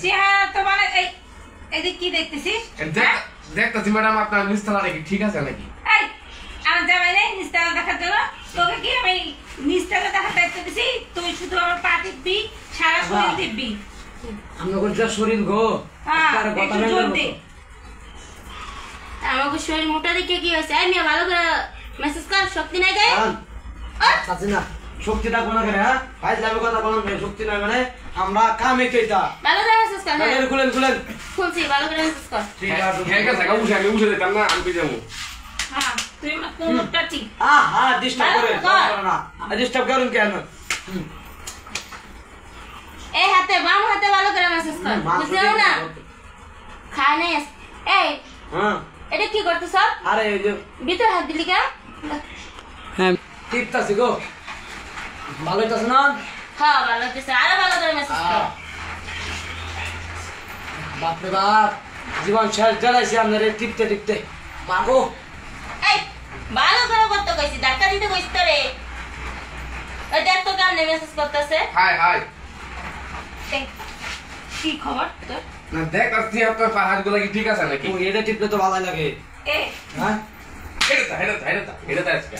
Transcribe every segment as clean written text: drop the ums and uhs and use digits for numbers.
চেহারা তো মানে এই কি দেখতেছিস? দেখতেছি ম্যাডাম আপনার নিস্তালা নাকি ঠিক আছে নাকি? এই আমার জামাই নেই নিস্তালা দেখার জন্য, তোকে কি আমি নিস্তালা দেখার দায়িত্ব দিছি? তুই শুধু আমার পা টিপবি, সারা শরীর টিপবি। আমরা কোনটা শরীর গো? আর কথা বলতে আমাকে শরীর মোটা দেখে কি হয়েছে? আমি ভালো করে মেসেজ কর, শক্তি নাই গায়ে। আছে না শক্তিটা কোন করে? হ্যাঁ ভাই যাবে কথা বলেন ভাই, শক্তি নাই মানে আমরা কামে কইতা ভালো করে মেসেজ কর। হ্যাঁ খুলেন খুলেন খুলছি, ভালো করে মেসেজ কর। ঠিক আছে হ্যাঁ কাছে উঠে আমি উঠে দিতাম না, আমি কই যাবো? হ্যাঁ তুই কোনটা ঠিক? হ্যাঁ ডিস্টার্ব করে না, ডিস্টার্ব করুন কেন? এই হাতে বাম হাতে ভালো করে মেসেজ কর, বুঝছো না? খায় নাই। এই হ্যাঁ এটা কি করতেছ? আরে এই যে ভিতর হাত দিলি কেন? হ্যাঁ টিপতাছি গো, ভালো হইতাছে না? হ্যাঁ ভালো হইতেছে, আরো ভালো করে মেসেজ কর। বাপরে বাপ, জীবন শেষ জ্বালাইছি আপনার এই টিপতে টিপতে। মাগো এই ভালো করে করতে কইছি, ধাক্কা দিতে কইছি তোরে। ওই দেখ তো কেমনে মেসেজ করতেছে। হাই হাই কি খবর তোর? না দেখতেছি আপনার হাতগুলো কি ঠিক আছে নাকি? এটা টিপতে তো ভালো লাগে। এ হ্যাঁ এটা আজকে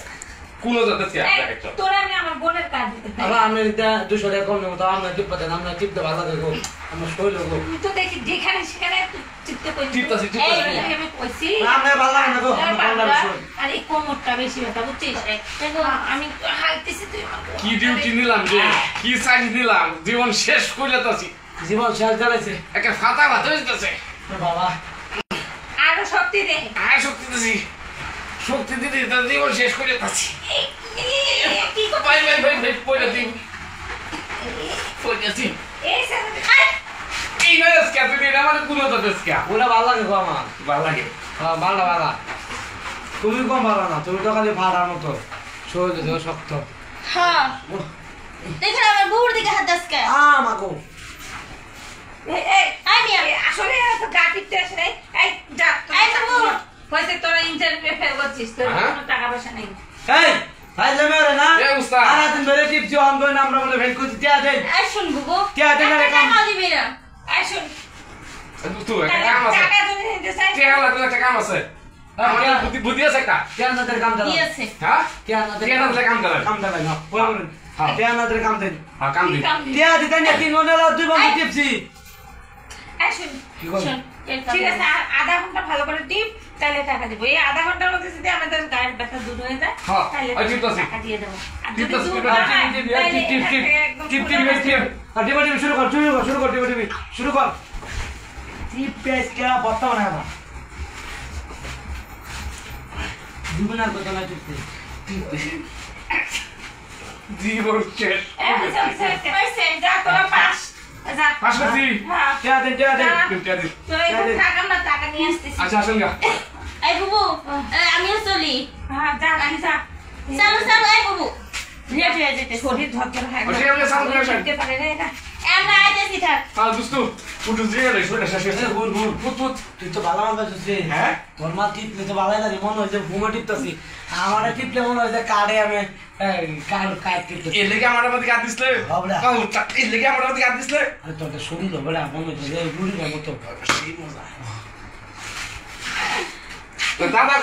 কোন যাচ্ছে আপনার একটা তোরা আমি আমার বোনের কাজ দিতে পারি। আবার আমরা এটা 200 টাকা কম নেব, তো আমরা টিপতে দেন, আমরা টিপতে ভালো লাগে গো, আমরা শৈল গো। তুই তো দেখি যেখানে সেখানে চিপতে কইছিস। টিপতাছি এই আমি কইছি আমরা ভালো লাগে না গো, আমরা কম লাগে শৈল। আর এই কোমরটা বেশি ব্যথা বুঝছিস? দেখো আমি হাইতেছি তুই আমাকে কি ডিউটি নিলাম যে কি সাইজ দিলাম, জীবন শেষ করে যাচ্ছি। জীবন শেষ জ্বালাইছে একটা ফাতা ভাত হইতেছে বাবা। আরো শক্তি দে। আর শক্তি দিছি, শক্তি দিতে তার জীবন শেষ করে যাচ্ছি। কি ভাই ভাই ভাই ভাই পয়লাছি পয়লাছি এই স্যার এই না আজকে তুমি এটা মানে কোন যাচ্ছে ওটা ভালো লাগে গো আমার। ভালো লাগে। হ্যাঁ ভালো ভালো, তুমি কম ভালো না, তুমি তো খালি ভাড়ার মতো শৈল দেহ শক্ত। হ্যাঁ দেখো আমার বুড় দিকে হাত দাস কে। মাগো এই আমি আসলে তো গা টিপতে আসে নাই। এই যা এই বাবু কইছে তোরা ইন্টারভিউ ফেল করছিস, তোর হ্যাঁ? কোনো টাকা পয়সা নেই। এই ভাই জমেরে না এ উস্তাদ সারা দিন ধরে টিপছি, অন করে আমরা বলে ভেট করছি, টিয়া দেন এই শুন বুবু টিয়া দেন রে কাম। টাকা দিবি না। এই শুন তুই একটা কাম আছে, টাকা যদি নিতে চাই কে হলো তুই একটা কাম আছে আমার বুদ্ধি বুদ্ধি আছে একটা। টিয়া নাদের কাম কি দাও, আছে? হ্যাঁ টিয়া নাদের কে না কাম করে কাম দাও না বলুন। হ্যাঁ। টিয়া নাদের কাম দেন, হ্যাঁ কাম দি টিয়া দিতেন না, 3 ঘন্টা দুই বন্ধু টিপছি। এই শুন কি কর শুন ঠিক আছে আধা ঘন্টা ভালো করে টিপ, তাহলে টাকা দিব। এই আধা ঘন্টার মধ্যে যদি আমাদের গায়ের ব্যথা দূর হয়ে যায় হ্যাঁ, তাহলে ওই টিপতাছি। টাকা দিয়ে দেবো। আর যদি টিপতাছি, দূর টিপতাছি, হয়, টিপ তাহলে টিপ টিপ টিপ একদম টিপ টিপ পুরো টিপ আর টিপ টিপ শুরু কর শুরু কর টিপ টিপ শুরু কর। টিপ পেস কে বত্তা বানা না দুগুনার কত না টিপতে জীবন শেষ এই হইছে, যা তোরা পাস যা পাস করছি হ্যাঁ টিয়া দেন টিয়া দেন। টিয়া দি তোরা এখন থাক, আমরা টাকা নিয়ে আসতেছি। আচ্ছা আসেন গা এই বুবু আমিও চলি। হ্যাঁ যা যা চলো চলো এই বুবু লেট হয়ে যেতে। শরীর ঝরঝর হয় ওই আমরা সাউন্ড করে আসেন। উঠতে পারে না এটা। আমরা আইতেছি থাক। হ্যাঁ দুস্তু উঠু দিয়ে রে শুনে শেষ a good good foot foot তুই তো ভালো মানতে আছিস। হ্যাঁ তোর মা টিপলে তো ভালোই লাগে, মনে হয় যে ঘুমো টিপতাছি। আমারে টিপলে মনে হয় যে কার্ডে আমি কার্ড টিপতেছি। এর লেগে আমার মধ্যে কাট দিছলে বাবলা। এর লেগে আমার মধ্যে কাট দিছলে আরে তোর তো শরীর হবে না, মনে হচ্ছে যে বুড়ির মতো। দাদা